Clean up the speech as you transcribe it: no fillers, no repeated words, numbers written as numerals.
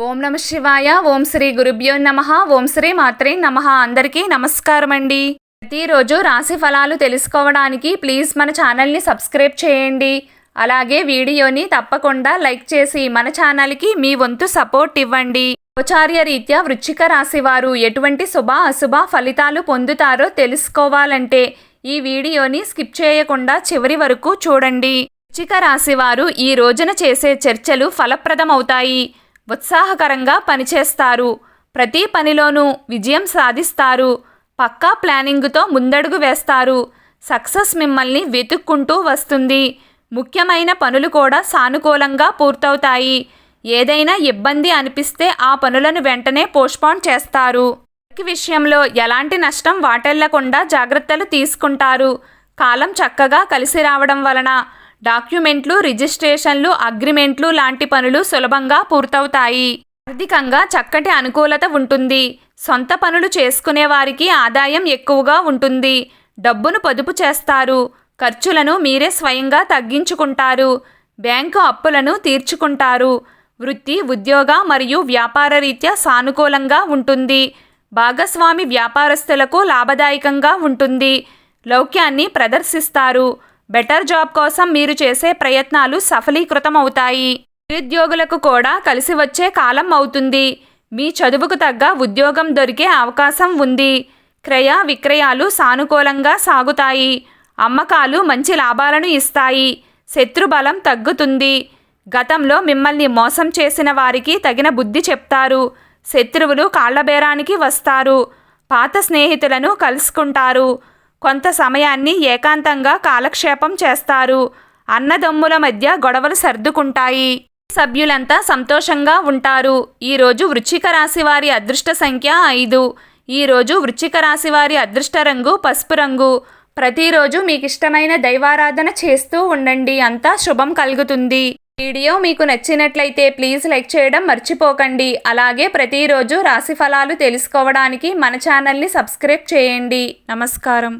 ఓం నమ శివాయ. ఓం శ్రీ గురుభ్యో నమః. ఓం శ్రీ మాత్రే నమః. అందరికీ నమస్కారం అండి. ప్రతిరోజు రాశి ఫలాలు తెలుసుకోవడానికి ప్లీజ్ మన ఛానల్ని సబ్స్క్రైబ్ చేయండి. అలాగే వీడియోని తప్పకుండా లైక్ చేసి మన ఛానల్కి మీ వంతు సపోర్ట్ ఇవ్వండి. గోచార్య రీత్యా వృశ్చిక రాశి వారు ఎటువంటి శుభ అశుభ ఫలితాలు పొందుతారో తెలుసుకోవాలంటే ఈ వీడియోని స్కిప్ చేయకుండా చివరి వరకు చూడండి. వృశ్చిక రాశి వారు ఈ రోజున చేసే చర్చలు ఫలప్రదమవుతాయి. ఉత్సాహకరంగా పనిచేస్తారు. ప్రతి పనిలోనూ విజయం సాధిస్తారు. పక్కా ప్లానింగ్తో ముందడుగు వేస్తారు. సక్సెస్ మిమ్మల్ని వెతుక్కుంటూ వస్తుంది. ముఖ్యమైన పనులు కూడా సానుకూలంగా పూర్తవుతాయి. ఏదైనా ఇబ్బంది అనిపిస్తే ఆ పనులను వెంటనే పోస్ట్పోన్ చేస్తారు. విషయంలో ఎలాంటి నష్టం వాటిల్లకుండా జాగ్రత్తలు తీసుకుంటారు. కాలం చక్కగా కలిసి రావడం వలన డాక్యుమెంట్లు, రిజిస్ట్రేషన్లు, అగ్రిమెంట్లు లాంటి పనులు సులభంగా పూర్తవుతాయి. ఆర్థికంగా చక్కటి అనుకూలత ఉంటుంది. సొంత పనులు చేసుకునే వారికి ఆదాయం ఎక్కువగా ఉంటుంది. డబ్బును పొదుపు చేస్తారు. ఖర్చులను మీరే స్వయంగా తగ్గించుకుంటారు. బ్యాంకు అప్పులను తీర్చుకుంటారు. వృత్తి, ఉద్యోగ మరియు వ్యాపార రీత్యా సానుకూలంగా ఉంటుంది. భాగస్వామి వ్యాపారస్తులకు లాభదాయకంగా ఉంటుంది. లౌక్యాన్ని ప్రదర్శిస్తారు. బెటర్ జాబ్ కోసం మీరు చేసే ప్రయత్నాలు సఫలీకృతమవుతాయి. నిరుద్యోగులకు కూడా కలిసి వచ్చే కాలం అవుతుంది. మీ చదువుకు తగ్గ ఉద్యోగం దొరికే అవకాశం ఉంది. క్రయ విక్రయాలు సానుకూలంగా సాగుతాయి. అమ్మకాలు మంచి లాభాలను ఇస్తాయి. శత్రుబలం తగ్గుతుంది. గతంలో మిమ్మల్ని మోసం చేసిన వారికి తగిన బుద్ధి చెప్తారు. శత్రువులు కాళ్లబేరానికి వస్తారు. పాత స్నేహితులను కలుసుకుంటారు. కొంత సమయాన్ని ఏకాంతంగా కాలక్షేపం చేస్తారు. అన్నదమ్ముల మధ్య గొడవలు సర్దుకుంటాయి. సభ్యులంతా సంతోషంగా ఉంటారు. ఈరోజు వృశ్చిక రాశి వారి అదృష్ట సంఖ్య 5. ఈరోజు వృశ్చిక రాశి వారి అదృష్ట రంగు పసుపు రంగు. ప్రతిరోజు మీకు ఇష్టమైన దైవారాధన చేస్తూ ఉండండి. అంతా శుభం కలుగుతుంది. వీడియో మీకు నచ్చినట్లయితే ప్లీజ్ లైక్ చేయడం మర్చిపోకండి. అలాగే ప్రతిరోజు రాశి ఫలాలు తెలుసుకోవడానికి మన ఛానల్ని సబ్స్క్రైబ్ చేయండి. నమస్కారం.